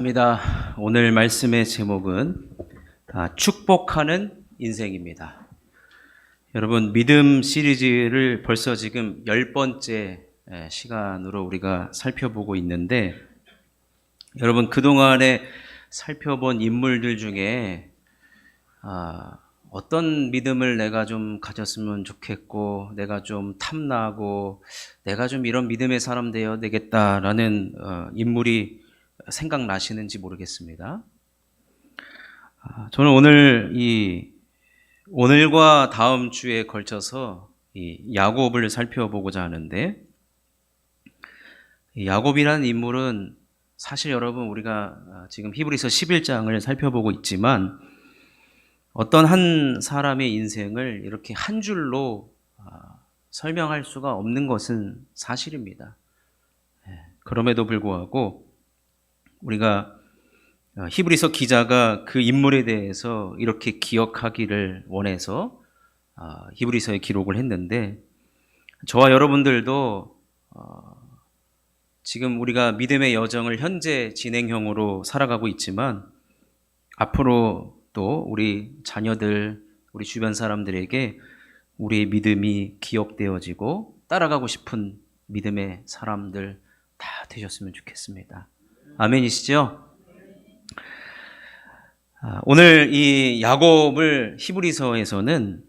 입니다. 오늘 말씀의 제목은 축복하는 인생입니다. 여러분, 믿음 시리즈를 벌써 지금 10번째 시간으로 우리가 살펴보고 있는데, 여러분 그동안에 살펴본 인물들 중에 어떤 믿음을 내가 좀 가졌으면 좋겠고, 내가 좀 탐나고, 내가 좀 이런 믿음의 사람 되어야 되겠다라는 인물이 생각나시는지 모르겠습니다. 저는 오늘과 다음 주에 걸쳐서 이 야곱을 살펴보고자 하는데, 이 야곱이라는 인물은 사실 여러분 우리가 지금 히브리서 11장을 살펴보고 있지만 어떤 한 사람의 인생을 이렇게 한 줄로 설명할 수가 없는 것은 사실입니다. 그럼에도 불구하고 우리가 히브리서 기자가 그 인물에 대해서 이렇게 기억하기를 원해서 히브리서에 기록을 했는데, 저와 여러분들도 지금 우리가 믿음의 여정을 현재 진행형으로 살아가고 있지만 앞으로 또 우리 자녀들, 우리 주변 사람들에게 우리의 믿음이 기억되어지고 따라가고 싶은 믿음의 사람들 다 되셨으면 좋겠습니다. 아멘이시죠? 오늘 이 야곱을 히브리서에서는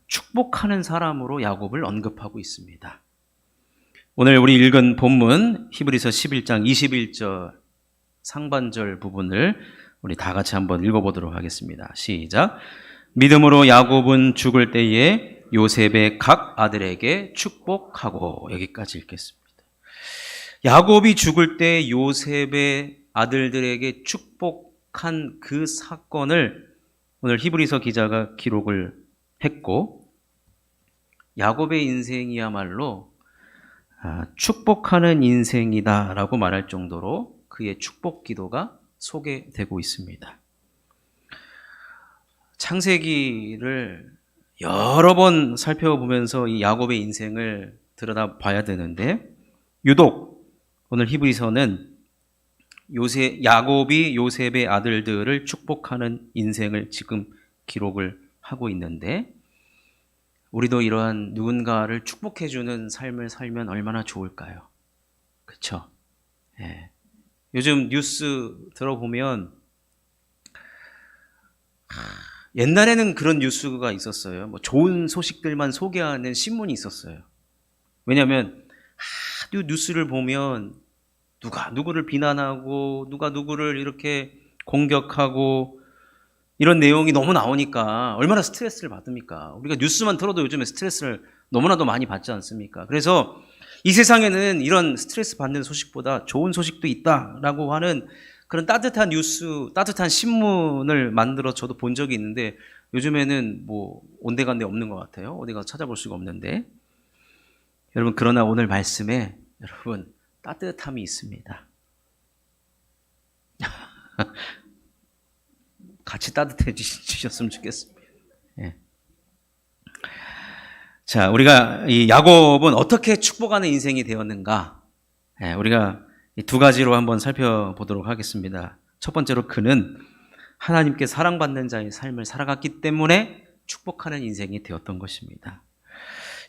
축복하는 사람으로 야곱을 언급하고 있습니다. 오늘 우리 읽은 본문 히브리서 11장 21절 상반절 부분을 우리 다 같이 한번 읽어보도록 하겠습니다. 시작. 믿음으로 야곱은 죽을 때에 요셉의 각 아들에게 축복하고, 여기까지 읽겠습니다. 야곱이 죽을 때 요셉의 아들들에게 축복한 그 사건을 오늘 히브리서 기자가 기록을 했고, 야곱의 인생이야말로 축복하는 인생이다라고 말할 정도로 그의 축복 기도가 소개되고 있습니다. 창세기를 여러 번 살펴보면서 이 야곱의 인생을 들여다봐야 되는데, 유독 오늘 히브리서는 야곱이 요셉의 아들들을 축복하는 인생을 지금 기록을 하고 있는데, 우리도 이러한 누군가를 축복해주는 삶을 살면 얼마나 좋을까요? 그렇죠? 예. 요즘 뉴스 들어보면 옛날에는 그런 뉴스가 있었어요. 뭐 좋은 소식들만 소개하는 신문이 있었어요. 왜냐하면 하도 뉴스를 보면 누가 누구를 비난하고 누가 누구를 이렇게 공격하고 이런 내용이 너무 나오니까 얼마나 스트레스를 받습니까? 우리가 뉴스만 들어도 요즘에 스트레스를 너무나도 많이 받지 않습니까? 그래서 이 세상에는 이런 스트레스 받는 소식보다 좋은 소식도 있다라고 하는 그런 따뜻한 뉴스, 따뜻한 신문을 만들어 저도 본 적이 있는데, 요즘에는 뭐 온데간데 없는 것 같아요. 어디 가서 찾아볼 수가 없는데. 여러분, 그러나 오늘 말씀에 여러분 따뜻함이 있습니다. 같이 따뜻해지셨으면 좋겠습니다. 예. 자, 우리가 이 야곱은 어떻게 축복하는 인생이 되었는가? 예, 우리가 이 두 가지로 한번 살펴보도록 하겠습니다. 첫 번째로, 그는 하나님께 사랑받는 자의 삶을 살아갔기 때문에 축복하는 인생이 되었던 것입니다.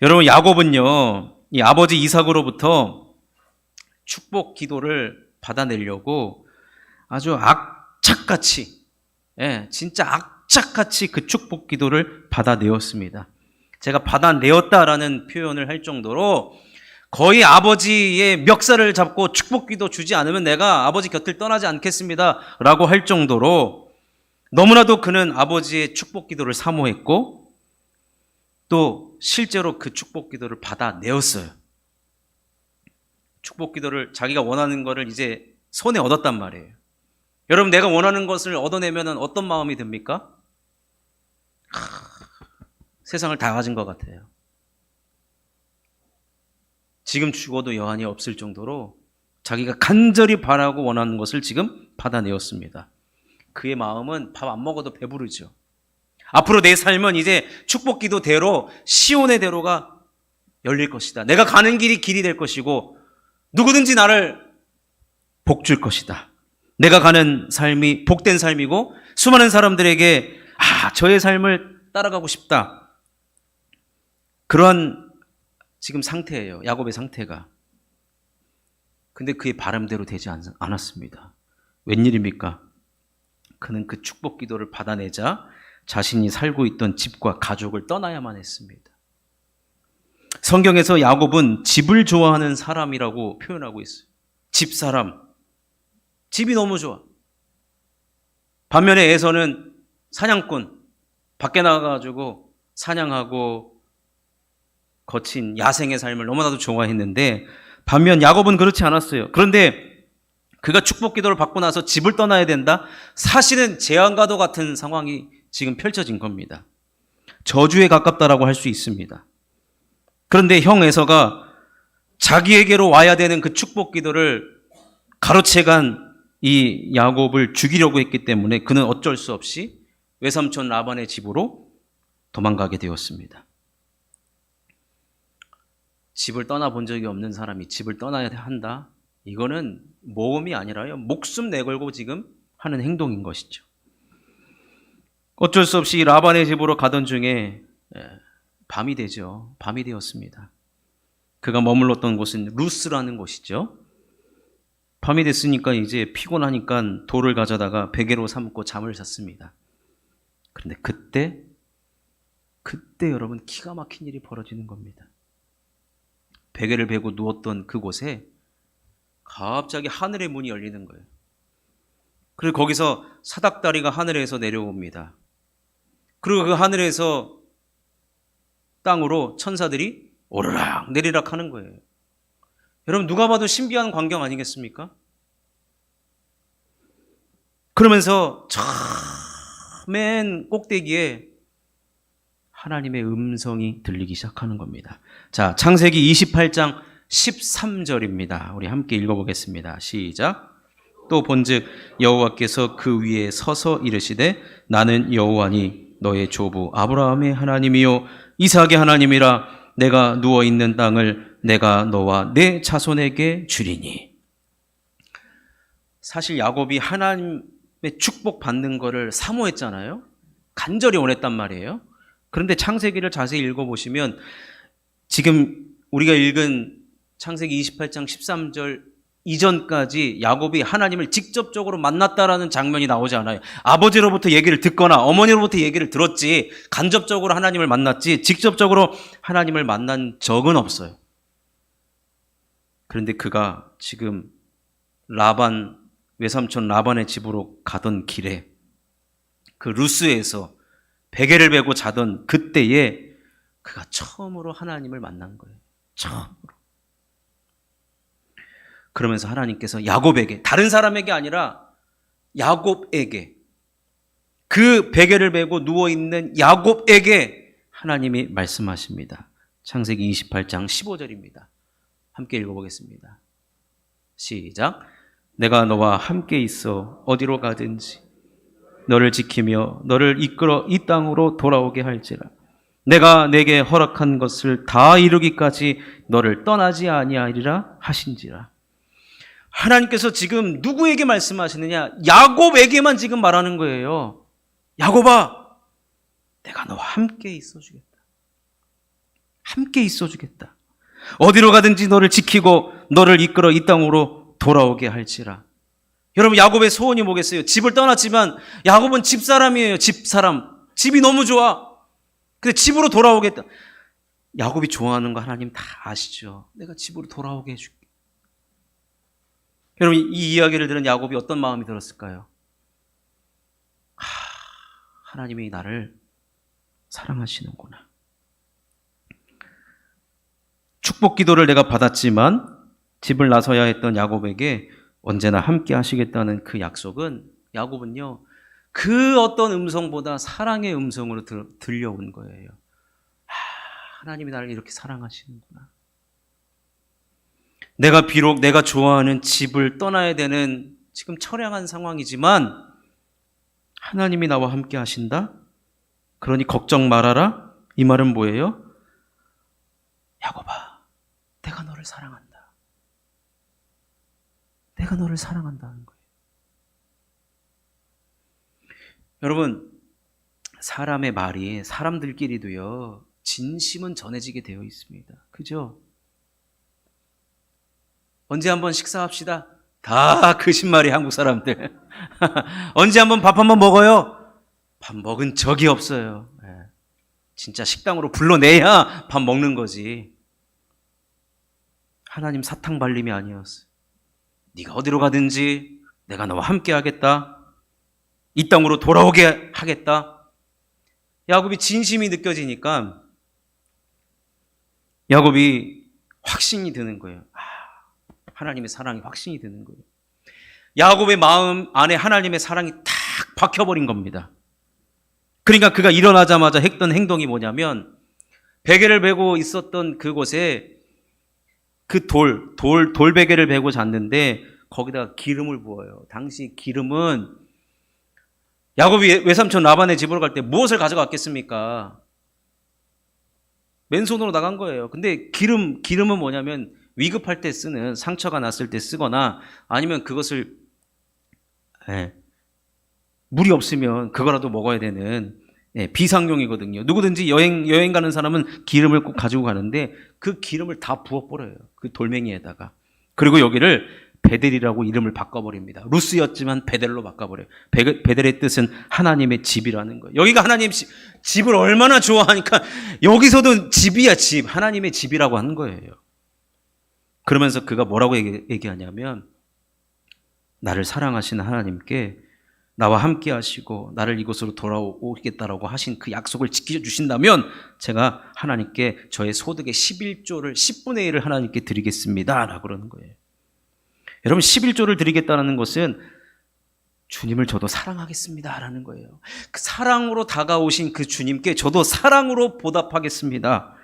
여러분, 야곱은요, 이 아버지 이삭으로부터 축복 기도를 받아내려고 아주 악착같이, 진짜 악착같이 그 축복 기도를 받아내었습니다. 제가 받아내었다라는 표현을 할 정도로 거의 아버지의 멱살을 잡고 축복 기도 주지 않으면 내가 아버지 곁을 떠나지 않겠습니다 라고 할 정도로 너무나도 그는 아버지의 축복 기도를 사모했고, 또 실제로 그 축복 기도를 받아내었어요. 축복 기도를, 자기가 원하는 거를 이제 손에 얻었단 말이에요. 여러분, 내가 원하는 것을 얻어내면 어떤 마음이 듭니까? 세상을 다 가진 것 같아요. 지금 죽어도 여한이 없을 정도로 자기가 간절히 바라고 원하는 것을 지금 받아내었습니다. 그의 마음은 밥 안 먹어도 배부르죠. 앞으로 내 삶은 이제 축복 기도대로, 시온의 대로가 열릴 것이다. 내가 가는 길이 길이 될 것이고 누구든지 나를 복 줄 것이다. 내가 가는 삶이 복된 삶이고 수많은 사람들에게 저의 삶을 따라가고 싶다. 그러한 지금 상태예요. 야곱의 상태가. 근데 그의 바람대로 되지 않았습니다. 웬일입니까? 그는 그 축복 기도를 받아내자 자신이 살고 있던 집과 가족을 떠나야만 했습니다. 성경에서 야곱은 집을 좋아하는 사람이라고 표현하고 있어요. 집사람. 집이 너무 좋아. 반면에 에서는 사냥꾼. 밖에 나가가지고 사냥하고 거친 야생의 삶을 너무나도 좋아했는데 반면 야곱은 그렇지 않았어요. 그런데 그가 축복 기도를 받고 나서 집을 떠나야 된다? 사실은 재앙과도 같은 상황이 지금 펼쳐진 겁니다. 저주에 가깝다라고 할 수 있습니다. 그런데 형 에서가 자기에게로 와야 되는 그 축복 기도를 가로채간 이 야곱을 죽이려고 했기 때문에 그는 어쩔 수 없이 외삼촌 라반의 집으로 도망가게 되었습니다. 집을 떠나본 적이 없는 사람이 집을 떠나야 한다? 이거는 모험이 아니라요. 목숨 내걸고 지금 하는 행동인 것이죠. 어쩔 수 없이 라반의 집으로 가던 중에 밤이 되죠. 밤이 되었습니다. 그가 머물렀던 곳은 루스라는 곳이죠. 밤이 됐으니까 이제 피곤하니까 돌을 가져다가 베개로 삼고 잠을 잤습니다. 그런데 그때 여러분 기가 막힌 일이 벌어지는 겁니다. 베개를 베고 누웠던 그곳에 갑자기 하늘의 문이 열리는 거예요. 그리고 거기서 사닥다리가 하늘에서 내려옵니다. 그리고 그 하늘에서 땅으로 천사들이 오르락 내리락 하는 거예요. 여러분 누가 봐도 신비한 광경 아니겠습니까? 그러면서 저 맨 꼭대기에 하나님의 음성이 들리기 시작하는 겁니다. 자, 창세기 28장 13절입니다. 우리 함께 읽어보겠습니다. 시작. 또 본즉 여호와께서 그 위에 서서 이르시되 나는 여호와니 너의 조부 아브라함의 하나님이요 이삭의 하나님이라 내가 누워있는 땅을 내가 너와 내 자손에게 주리니. 사실 야곱이 하나님의 축복 받는 거를 사모했잖아요. 간절히 원했단 말이에요. 그런데 창세기를 자세히 읽어보시면 지금 우리가 읽은 창세기 28장 13절 이전까지 야곱이 하나님을 직접적으로 만났다라는 장면이 나오지 않아요. 아버지로부터 얘기를 듣거나 어머니로부터 얘기를 들었지 간접적으로 하나님을 만났지 직접적으로 하나님을 만난 적은 없어요. 그런데 그가 지금 외삼촌 라반의 집으로 가던 길에 그 루스에서 베개를 베고 자던 그때에 그가 처음으로 하나님을 만난 거예요. 처음으로. 그러면서 하나님께서 야곱에게, 다른 사람에게 아니라 야곱에게, 그 베개를 베고 누워있는 야곱에게 하나님이 말씀하십니다. 창세기 28장 15절입니다. 함께 읽어보겠습니다. 시작. 내가 너와 함께 있어 어디로 가든지 너를 지키며 너를 이끌어 이 땅으로 돌아오게 할지라. 내가 내게 허락한 것을 다 이루기까지 너를 떠나지 아니하리라 하신지라. 하나님께서 지금 누구에게 말씀하시느냐? 야곱에게만 지금 말하는 거예요. 야곱아, 내가 너와 함께 있어주겠다. 함께 있어주겠다. 어디로 가든지 너를 지키고 너를 이끌어 이 땅으로 돌아오게 할지라. 여러분, 야곱의 소원이 뭐겠어요? 집을 떠났지만 야곱은 집사람이에요. 집사람. 집이 너무 좋아. 근데 집으로 돌아오겠다. 야곱이 좋아하는 거 하나님 다 아시죠? 내가 집으로 돌아오게 해줄게. 여러분, 이 이야기를 들은 야곱이 어떤 마음이 들었을까요? 하나님이 나를 사랑하시는구나. 축복 기도를 내가 받았지만 집을 나서야 했던 야곱에게 언제나 함께 하시겠다는 그 약속은 야곱은요, 그 어떤 음성보다 사랑의 음성으로 들려온 거예요. 하나님이 나를 이렇게 사랑하시는구나. 내가 비록 내가 좋아하는 집을 떠나야 되는 지금 처량한 상황이지만 하나님이 나와 함께 하신다? 그러니 걱정 말아라? 이 말은 뭐예요? 야곱아, 내가 너를 사랑한다. 내가 너를 사랑한다는 거예요. 여러분, 사람의 말이 사람들끼리도요, 진심은 전해지게 되어 있습니다. 그죠? 언제 한번 식사합시다. 다 거짓말이 한국 사람들. 언제 한번 밥 한번 먹어요? 밥 먹은 적이 없어요. 진짜 식당으로 불러내야 밥 먹는 거지. 하나님 사탕 발림이 아니었어요. 네가 어디로 가든지 내가 너와 함께 하겠다. 이 땅으로 돌아오게 하겠다. 야곱이 진심이 느껴지니까 야곱이 확신이 드는 거예요. 하나님의 사랑이 확신이 드는 거예요. 야곱의 마음 안에 하나님의 사랑이 탁 박혀버린 겁니다. 그러니까 그가 일어나자마자 했던 행동이 뭐냐면 베개를 베고 있었던 그곳에 그 돌베개를 베고 잤는데 거기다가 기름을 부어요. 당시 기름은 야곱이 외삼촌 라반의 집으로 갈 때 무엇을 가져갔겠습니까? 맨손으로 나간 거예요. 근데 기름은 뭐냐면 위급할 때 쓰는, 상처가 났을 때 쓰거나 아니면 그것을 물이 없으면 그거라도 먹어야 되는 비상용이거든요. 누구든지 여행 가는 사람은 기름을 꼭 가지고 가는데 그 기름을 다 부어버려요. 그 돌멩이에다가. 그리고 여기를 베델이라고 이름을 바꿔버립니다. 루스였지만 베델로 바꿔버려요. 베델의 뜻은 하나님의 집이라는 거예요. 여기가 하나님 집을 얼마나 좋아하니까 여기서도 집이야, 집. 하나님의 집이라고 하는 거예요. 그러면서 그가 뭐라고 얘기하냐면 나를 사랑하시는 하나님께 나와 함께 하시고 나를 이곳으로 돌아오겠다라고 하신 그 약속을 지켜주신다면 제가 하나님께 저의 소득의 11조를 10분의 1을 하나님께 드리겠습니다 라고 그러는 거예요. 여러분, 11조를 드리겠다는 것은 주님을 저도 사랑하겠습니다 라는 거예요. 그 사랑으로 다가오신 그 주님께 저도 사랑으로 보답하겠습니다.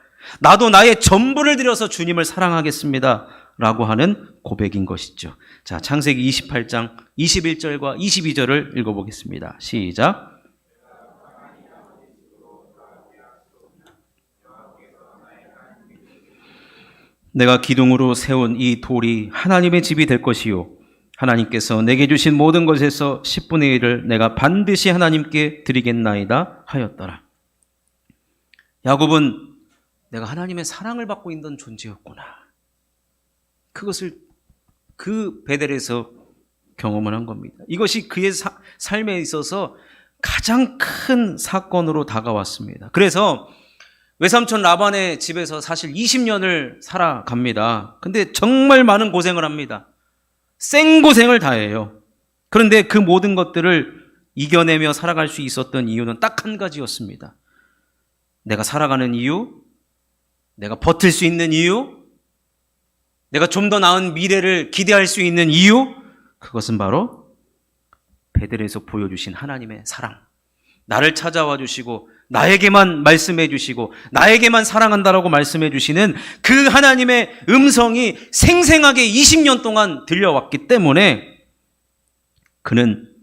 나도 나의 전부를 들여서 주님을 사랑하겠습니다 라고 하는 고백인 것이죠. 자, 창세기 28장 21절과 22절을 읽어보겠습니다. 시작. 내가 기둥으로 세운 이 돌이 하나님의 집이 될 것이요 하나님께서 내게 주신 모든 것에서 10분의 1을 내가 반드시 하나님께 드리겠나이다 하였더라. 야곱은 내가 하나님의 사랑을 받고 있는 존재였구나. 그것을 그 베델에서 경험을 한 겁니다. 이것이 그의 삶에 있어서 가장 큰 사건으로 다가왔습니다. 그래서 외삼촌 라반의 집에서 사실 20년을 살아갑니다. 근데 정말 많은 고생을 합니다. 생고생을 다해요. 그런데 그 모든 것들을 이겨내며 살아갈 수 있었던 이유는 딱 한 가지였습니다. 내가 살아가는 이유, 내가 버틸 수 있는 이유, 내가 좀 더 나은 미래를 기대할 수 있는 이유, 그것은 바로 베델에서 보여주신 하나님의 사랑. 나를 찾아와 주시고 나에게만 말씀해 주시고 나에게만 사랑한다라고 말씀해 주시는 그 하나님의 음성이 생생하게 20년 동안 들려왔기 때문에 그는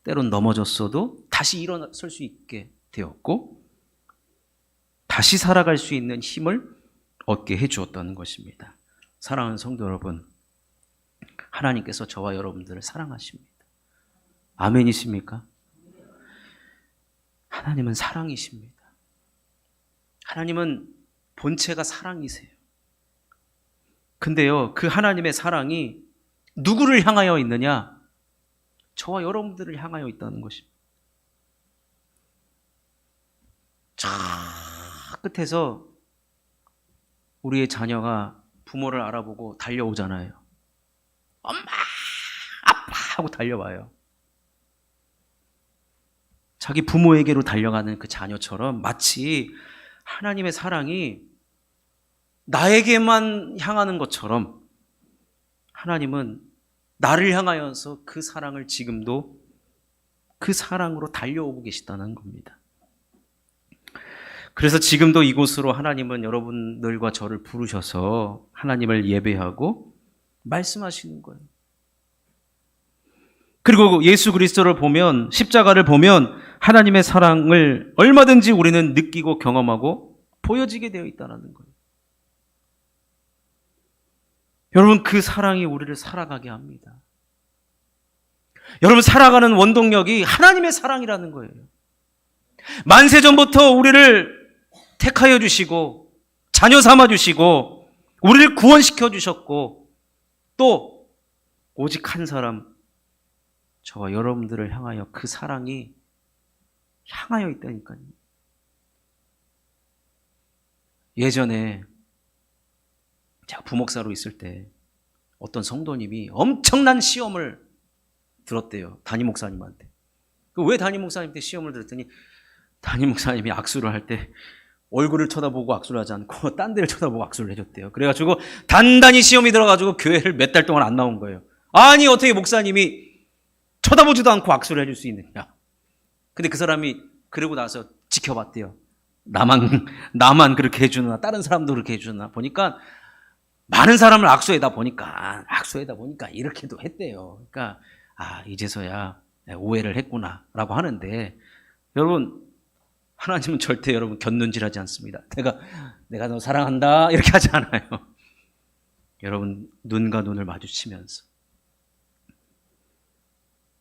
때론 넘어졌어도 다시 일어설 수 있게 되었고 다시 살아갈 수 있는 힘을 얻게 해주었다는 것입니다. 사랑하는 성도 여러분, 하나님께서 저와 여러분들을 사랑하십니다. 아멘이십니까? 하나님은 사랑이십니다. 하나님은 본체가 사랑이세요. 근데요, 그 하나님의 사랑이 누구를 향하여 있느냐? 저와 여러분들을 향하여 있다는 것입니다. 저 끝에서 우리의 자녀가 부모를 알아보고 달려오잖아요. 엄마, 아빠 하고 달려와요. 자기 부모에게로 달려가는 그 자녀처럼 마치 하나님의 사랑이 나에게만 향하는 것처럼 하나님은 나를 향하여서 그 사랑을 지금도 그 사랑으로 달려오고 계시다는 겁니다. 그래서 지금도 이곳으로 하나님은 여러분들과 저를 부르셔서 하나님을 예배하고 말씀하시는 거예요. 그리고 예수 그리스도를 보면, 십자가를 보면 하나님의 사랑을 얼마든지 우리는 느끼고 경험하고 보여지게 되어 있다는 거예요. 여러분, 그 사랑이 우리를 살아가게 합니다. 여러분, 살아가는 원동력이 하나님의 사랑이라는 거예요. 만세전부터 우리를 택하여 주시고 자녀 삼아 주시고 우리를 구원시켜 주셨고 또 오직 한 사람, 저와 여러분들을 향하여 그 사랑이 향하여 있다니까요. 예전에 제가 부목사로 있을 때 어떤 성도님이 엄청난 시험을 들었대요. 담임 목사님한테. 왜 담임 목사님한테 시험을 들었더니 담임 목사님이 악수를 할 때 얼굴을 쳐다보고 악수를 하지 않고 딴 데를 쳐다보고 악수를 해줬대요. 그래가지고 단단히 시험이 들어가지고 교회를 몇 달 동안 안 나온 거예요. 아니, 어떻게 목사님이 쳐다보지도 않고 악수를 해줄 수 있느냐. 근데 그 사람이 그러고 나서 지켜봤대요. 나만 그렇게 해주나, 다른 사람도 그렇게 해주나 보니까 많은 사람을 악수해다 보니까 이렇게도 했대요. 그러니까 이제서야 오해를 했구나라고 하는데, 여러분, 하나님은 절대 여러분 곁눈질하지 않습니다. 내가 너 사랑한다 이렇게 하지 않아요. 여러분, 눈과 눈을 마주치면서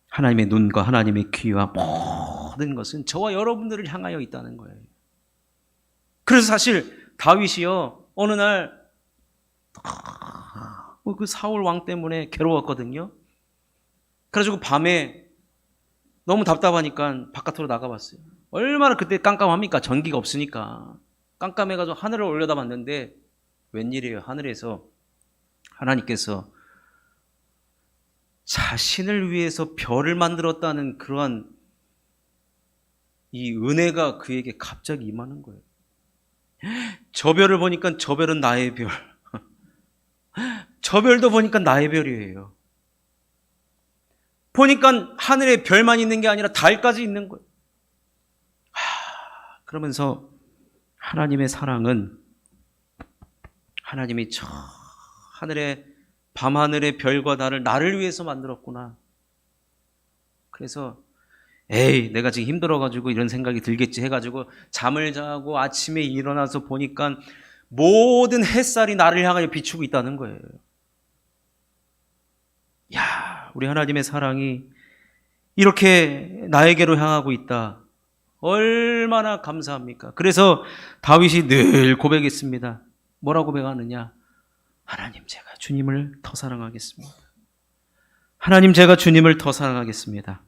하나님의 눈과 하나님의 귀와 모든 것은 저와 여러분들을 향하여 있다는 거예요. 그래서 사실 다윗이요, 어느 날 그 사울 왕 때문에 괴로웠거든요. 그래가지고 밤에 너무 답답하니까 바깥으로 나가봤어요. 얼마나 그때 깜깜합니까? 전기가 없으니까. 깜깜해가지고 하늘을 올려다봤는데 웬일이에요? 하늘에서 하나님께서 자신을 위해서 별을 만들었다는 그러한 이 은혜가 그에게 갑자기 임하는 거예요. 저 별을 보니까 저 별은 나의 별. 저 별도 보니까 나의 별이에요. 보니까 하늘에 별만 있는 게 아니라 달까지 있는 거예요. 그러면서 하나님의 사랑은 하나님이 저 하늘에 밤하늘의 별과 달을 나를 위해서 만들었구나. 그래서 내가 지금 힘들어가지고 이런 생각이 들겠지 해가지고 잠을 자고 아침에 일어나서 보니까 모든 햇살이 나를 향하여 비추고 있다는 거예요. 우리 하나님의 사랑이 이렇게 나에게로 향하고 있다. 얼마나 감사합니까? 그래서 다윗이 늘 고백했습니다. 뭐라고 고백하느냐? 하나님, 제가 주님을 더 사랑하겠습니다. 하나님, 제가 주님을 더 사랑하겠습니다.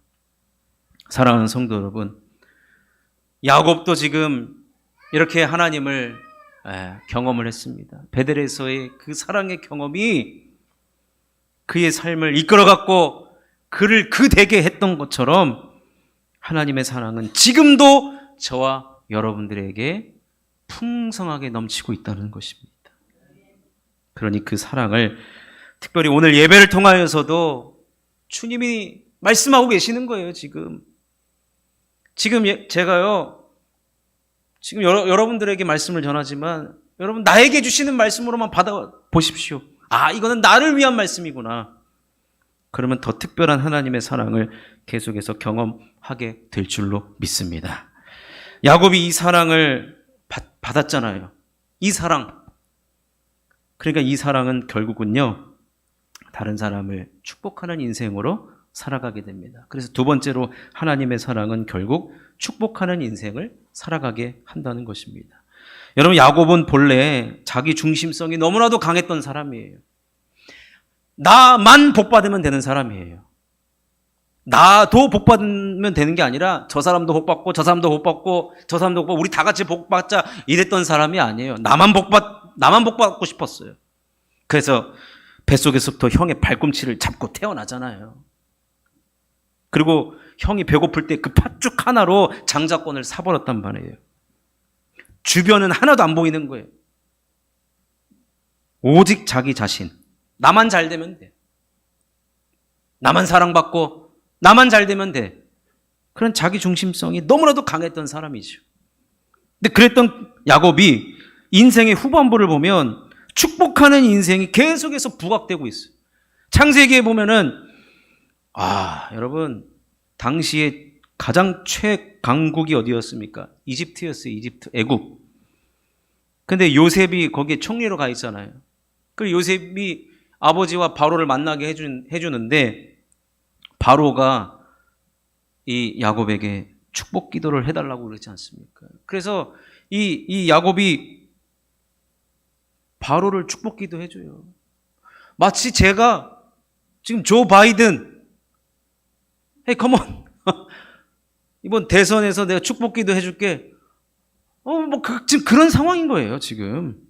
사랑하는 성도 여러분, 야곱도 지금 이렇게 하나님을 경험을 했습니다. 베델에서의 그 사랑의 경험이 그의 삶을 이끌어갔고 그를 되게 했던 것처럼 하나님의 사랑은 지금도 저와 여러분들에게 풍성하게 넘치고 있다는 것입니다. 그러니 그 사랑을 특별히 오늘 예배를 통하여서도 주님이 말씀하고 계시는 거예요. 지금 제가요, 지금 여러분들에게 말씀을 전하지만 여러분 나에게 주시는 말씀으로만 받아보십시오. 이거는 나를 위한 말씀이구나. 그러면 더 특별한 하나님의 사랑을 계속해서 경험하게 될 줄로 믿습니다. 야곱이 이 사랑을 받았잖아요. 이 사랑. 그러니까 이 사랑은 결국은요, 다른 사람을 축복하는 인생으로 살아가게 됩니다. 그래서 두 번째로 하나님의 사랑은 결국 축복하는 인생을 살아가게 한다는 것입니다. 여러분, 야곱은 본래 자기 중심성이 너무나도 강했던 사람이에요. 나만 복받으면 되는 사람이에요. 나도 복받으면 되는 게 아니라 저 사람도 복받고 저 사람도 복받고 저 사람도 복받고 우리 다 같이 복받자 이랬던 사람이 아니에요. 나만 복받고 싶었어요. 그래서 뱃속에서부터 형의 발꿈치를 잡고 태어나잖아요. 그리고 형이 배고플 때 그 팥죽 하나로 장자권을 사버렸단 말이에요. 주변은 하나도 안 보이는 거예요. 오직 자기 자신. 나만 잘 되면 돼. 나만 사랑받고 나만 잘 되면 돼. 그런 자기 중심성이 너무나도 강했던 사람이죠. 근데 그랬던 야곱이 인생의 후반부를 보면 축복하는 인생이 계속해서 부각되고 있어요. 창세기에 보면은 여러분, 당시에 가장 최강국이 어디였습니까? 이집트였어요. 이집트, 애국. 근데 요셉이 거기에 총리로 가 있잖아요. 그리고 요셉이 아버지와 바로를 만나게 해주는데 바로가 이 야곱에게 축복 기도를 해달라고 그러지 않습니까? 그래서 이 야곱이 바로를 축복 기도해줘요. 마치 제가 지금 조 바이든, 헤이 컴온, 이번 대선에서 내가 축복 기도 해줄게. 지금 그런 상황인 거예요, 지금.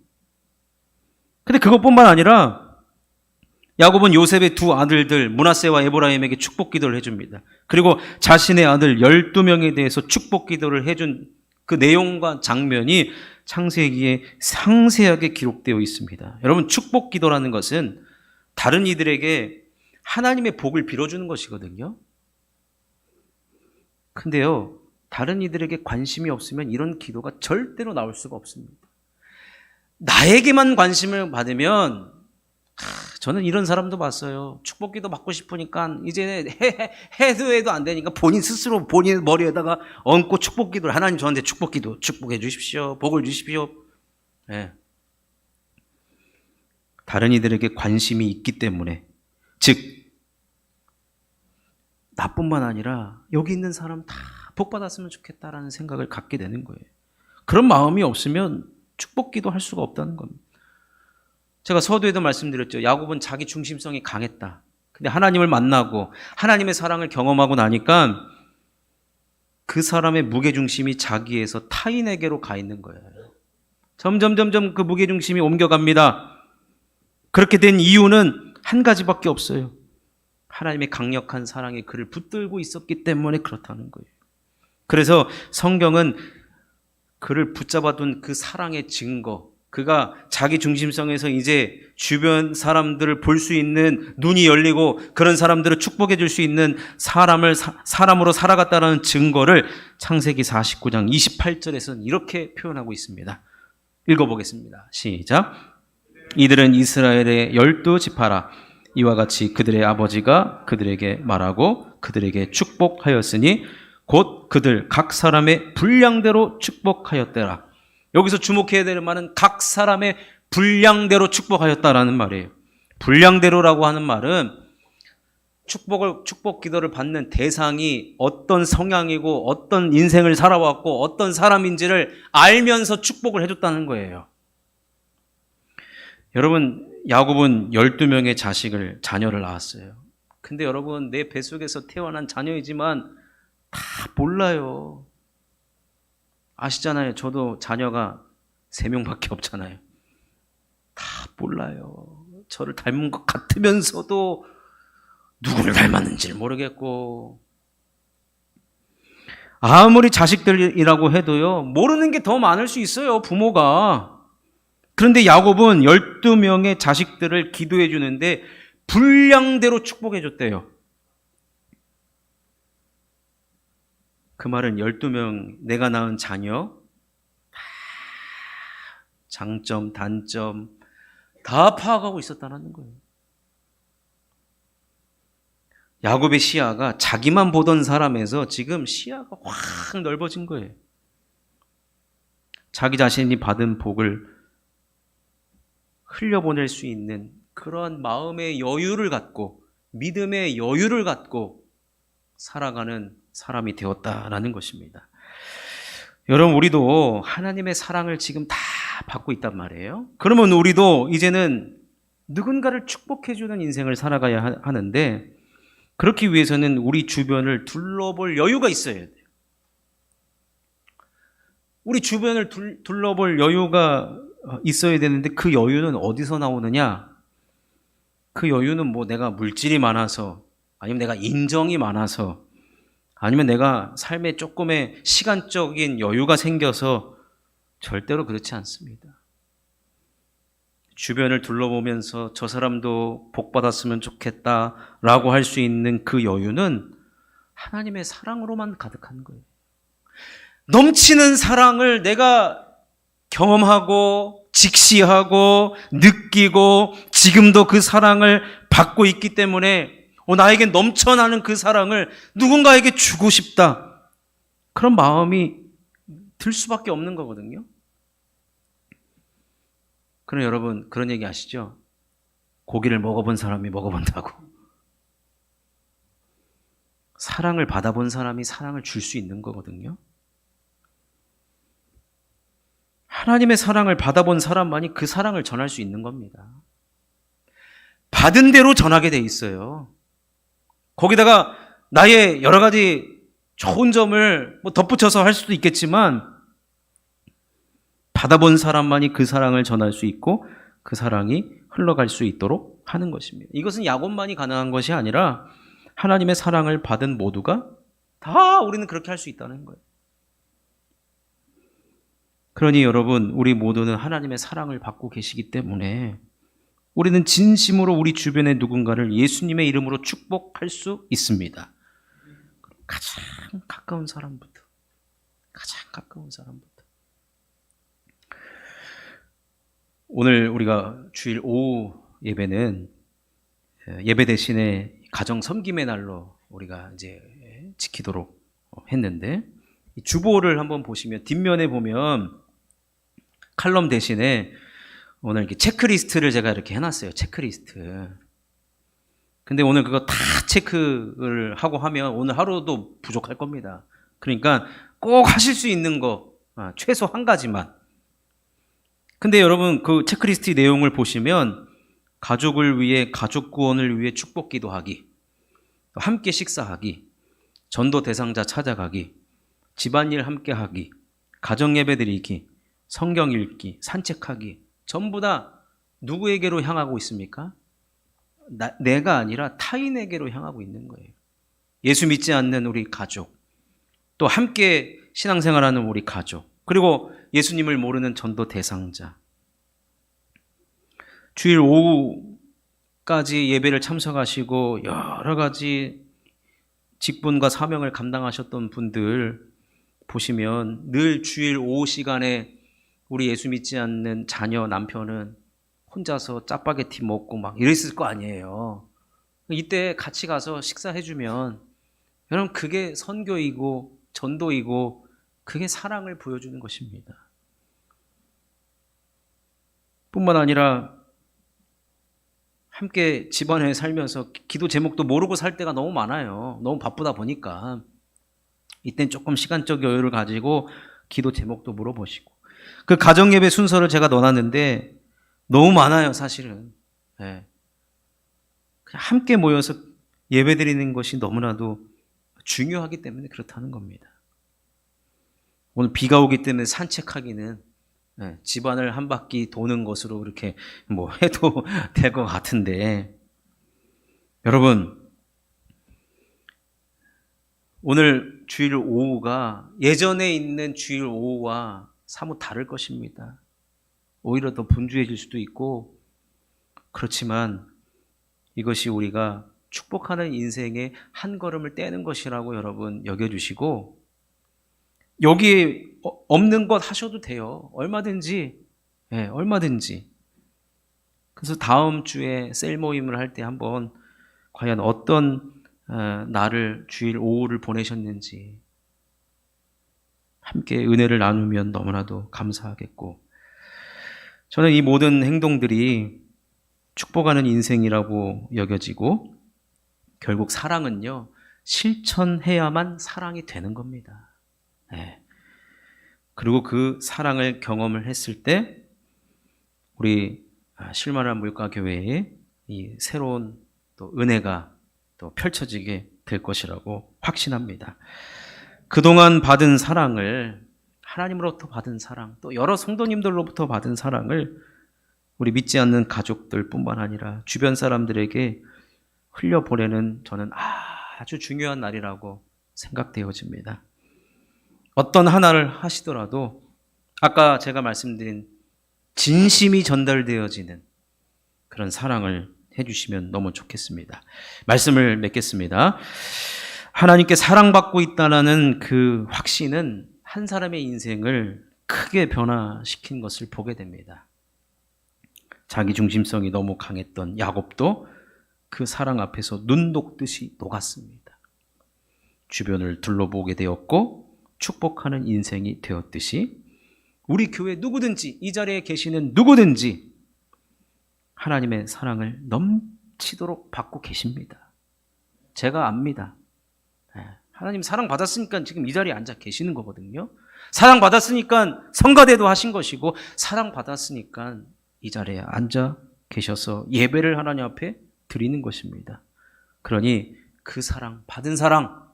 근데 그것뿐만 아니라 야곱은 요셉의 두 아들들 므낫세와 에브라임에게 축복 기도를 해줍니다. 그리고 자신의 아들 12명에 대해서 축복 기도를 해준 그 내용과 장면이 창세기에 상세하게 기록되어 있습니다. 여러분, 축복 기도라는 것은 다른 이들에게 하나님의 복을 빌어주는 것이거든요. 근데요, 다른 이들에게 관심이 없으면 이런 기도가 절대로 나올 수가 없습니다. 나에게만 관심을 받으면, 저는 이런 사람도 봤어요. 축복 기도 받고 싶으니까 이제 해도 안 되니까 본인 스스로 본인 머리에다가 얹고 축복 기도를, 하나님 저한테 축복 기도 축복해 주십시오. 복을 주십시오. 네. 다른 이들에게 관심이 있기 때문에, 즉 나뿐만 아니라 여기 있는 사람 다 복 받았으면 좋겠다라는 생각을 갖게 되는 거예요. 그런 마음이 없으면 축복 기도 할 수가 없다는 겁니다. 제가 서두에도 말씀드렸죠. 야곱은 자기 중심성이 강했다. 근데 하나님을 만나고 하나님의 사랑을 경험하고 나니까 그 사람의 무게중심이 자기에서 타인에게로 가 있는 거예요. 점점 그 무게중심이 옮겨갑니다. 그렇게 된 이유는 한 가지밖에 없어요. 하나님의 강력한 사랑이 그를 붙들고 있었기 때문에 그렇다는 거예요. 그래서 성경은 그를 붙잡아둔 그 사랑의 증거, 그가 자기 중심성에서 이제 주변 사람들을 볼 수 있는 눈이 열리고 그런 사람들을 축복해 줄 수 있는 사람으로 살아갔다는 증거를 창세기 49장 28절에서는 이렇게 표현하고 있습니다. 읽어보겠습니다. 시작. 이들은 이스라엘의 12지파라. 이와 같이 그들의 아버지가 그들에게 말하고 그들에게 축복하였으니 곧 그들 각 사람의 분량대로 축복하였더라. 여기서 주목해야 되는 말은 각 사람의 분량대로 축복하였다라는 말이에요. 분량대로라고 하는 말은 축복 기도를 받는 대상이 어떤 성향이고 어떤 인생을 살아왔고 어떤 사람인지를 알면서 축복을 해줬다는 거예요. 여러분, 야곱은 12명의 자녀를 낳았어요. 근데 여러분, 내 뱃속에서 태어난 자녀이지만 다 몰라요. 아시잖아요. 저도 자녀가 3명밖에 없잖아요. 다 몰라요. 저를 닮은 것 같으면서도 누구를 닮았는지를 모르겠고, 아무리 자식들이라고 해도요, 모르는 게 더 많을 수 있어요, 부모가. 그런데 야곱은 12명의 자식들을 기도해 주는데 분량대로 축복해 줬대요. 그 말은 12명 내가 낳은 자녀 장점, 단점 다 파악하고 있었다는 거예요. 야곱의 시야가 자기만 보던 사람에서 지금 시야가 확 넓어진 거예요. 자기 자신이 받은 복을 흘려보낼 수 있는 그런 마음의 여유를 갖고 믿음의 여유를 갖고 살아가는 사람이 되었다라는 것입니다. 여러분, 우리도 하나님의 사랑을 지금 다 받고 있단 말이에요. 그러면 우리도 이제는 누군가를 축복해주는 인생을 살아가야 하는데, 그렇기 위해서는 우리 주변을 둘러볼 여유가 있어야 돼요. 우리 주변을 둘러볼 여유가 있어야 되는데 그 여유는 어디서 나오느냐? 그 여유는 뭐 내가 물질이 많아서, 아니면 내가 인정이 많아서, 아니면 내가 삶에 조금의 시간적인 여유가 생겨서, 절대로 그렇지 않습니다. 주변을 둘러보면서 저 사람도 복 받았으면 좋겠다라고 할 수 있는 그 여유는 하나님의 사랑으로만 가득한 거예요. 넘치는 사랑을 내가 경험하고 직시하고 느끼고 지금도 그 사랑을 받고 있기 때문에 나에게 넘쳐나는 그 사랑을 누군가에게 주고 싶다, 그런 마음이 들 수밖에 없는 거거든요. 그럼 여러분, 그런 얘기 아시죠? 고기를 먹어본 사람이 먹어본다고. 사랑을 받아본 사람이 사랑을 줄 수 있는 거거든요. 하나님의 사랑을 받아본 사람만이 그 사랑을 전할 수 있는 겁니다. 받은 대로 전하게 돼 있어요. 거기다가 나의 여러 가지 좋은 점을 덧붙여서 할 수도 있겠지만 받아본 사람만이 그 사랑을 전할 수 있고 그 사랑이 흘러갈 수 있도록 하는 것입니다. 이것은 야곱만이 가능한 것이 아니라 하나님의 사랑을 받은 모두가 다 우리는 그렇게 할 수 있다는 거예요. 그러니 여러분, 우리 모두는 하나님의 사랑을 받고 계시기 때문에 우리는 진심으로 우리 주변의 누군가를 예수님의 이름으로 축복할 수 있습니다. 가장 가까운 사람부터. 오늘 우리가 주일 오후 예배는 예배 대신에 가정 섬김의 날로 우리가 이제 지키도록 했는데, 주보를 한번 보시면 뒷면에 보면 칼럼 대신에 오늘 이렇게 체크리스트를 제가 이렇게 해놨어요. 체크리스트. 근데 오늘 그거 다 체크를 하고 하면 오늘 하루도 부족할 겁니다. 그러니까 꼭 하실 수 있는 거 최소 한 가지만. 근데 여러분, 그 체크리스트 내용을 보시면 가족을 위해, 가족 구원을 위해 축복 기도하기, 함께 식사하기, 전도 대상자 찾아가기, 집안일 함께 하기, 가정 예배 드리기, 성경 읽기, 산책하기, 전부 다 누구에게로 향하고 있습니까? 내가 아니라 타인에게로 향하고 있는 거예요. 예수 믿지 않는 우리 가족, 또 함께 신앙생활하는 우리 가족, 그리고 예수님을 모르는 전도 대상자. 주일 오후까지 예배를 참석하시고 여러 가지 직분과 사명을 감당하셨던 분들 보시면 늘 주일 오후 시간에 우리 예수 믿지 않는 자녀, 남편은 혼자서 짜파게티 먹고 막 이랬을 거 아니에요. 이때 같이 가서 식사해주면 여러분, 그게 선교이고 전도이고 그게 사랑을 보여주는 것입니다. 뿐만 아니라 함께 집안에 살면서 기도 제목도 모르고 살 때가 너무 많아요. 너무 바쁘다 보니까. 이땐 조금 시간적 여유를 가지고 기도 제목도 물어보시고. 그 가정예배 순서를 제가 넣어놨는데 너무 많아요, 사실은. 네. 그냥 함께 모여서 예배 드리는 것이 너무나도 중요하기 때문에 그렇다는 겁니다. 오늘 비가 오기 때문에 산책하기는 집안을 한 바퀴 도는 것으로 이렇게 해도 될 것 같은데, 여러분, 오늘 주일 오후가 예전에 있는 주일 오후와 사뭇 다를 것입니다. 오히려 더 분주해질 수도 있고, 그렇지만 이것이 우리가 축복하는 인생의 한 걸음을 떼는 것이라고 여러분 여겨주시고, 여기에 없는 것 하셔도 돼요. 얼마든지. 얼마든지. 그래서 다음 주에 셀 모임을 할 때 한번 과연 어떤 날을, 주일 오후를 보내셨는지 함께 은혜를 나누면 너무나도 감사하겠고, 저는 이 모든 행동들이 축복하는 인생이라고 여겨지고, 결국 사랑은요, 실천해야만 사랑이 되는 겁니다. 그리고 그 사랑을 경험을 했을 때 우리 실만한 물가교회에 이 새로운 또 은혜가 또 펼쳐지게 될 것이라고 확신합니다. 그동안 받은 사랑을, 하나님으로부터 받은 사랑, 또 여러 성도님들로부터 받은 사랑을 우리 믿지 않는 가족들뿐만 아니라 주변 사람들에게 흘려보내는, 저는 아주 중요한 날이라고 생각되어집니다. 어떤 하나를 하시더라도 아까 제가 말씀드린 진심이 전달되어지는 그런 사랑을 해주시면 너무 좋겠습니다. 말씀을 맺겠습니다. 하나님께 사랑받고 있다는 그 확신은 한 사람의 인생을 크게 변화시킨 것을 보게 됩니다. 자기 중심성이 너무 강했던 야곱도 그 사랑 앞에서 눈 녹듯이 녹았습니다. 주변을 둘러보게 되었고 축복하는 인생이 되었듯이 우리 교회 누구든지, 이 자리에 계시는 누구든지 하나님의 사랑을 넘치도록 받고 계십니다. 제가 압니다. 하나님 사랑받았으니까 지금 이 자리에 앉아 계시는 거거든요. 사랑받았으니까 성가대도 하신 것이고, 사랑받았으니까 이 자리에 앉아 계셔서 예배를 하나님 앞에 드리는 것입니다. 그러니 그 사랑, 받은 사랑,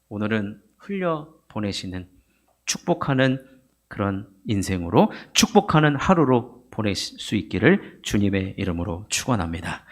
오늘은 흘려 보내시는, 축복하는 그런 인생으로, 축복하는 하루로 보낼 수 있기를 주님의 이름으로 축원합니다.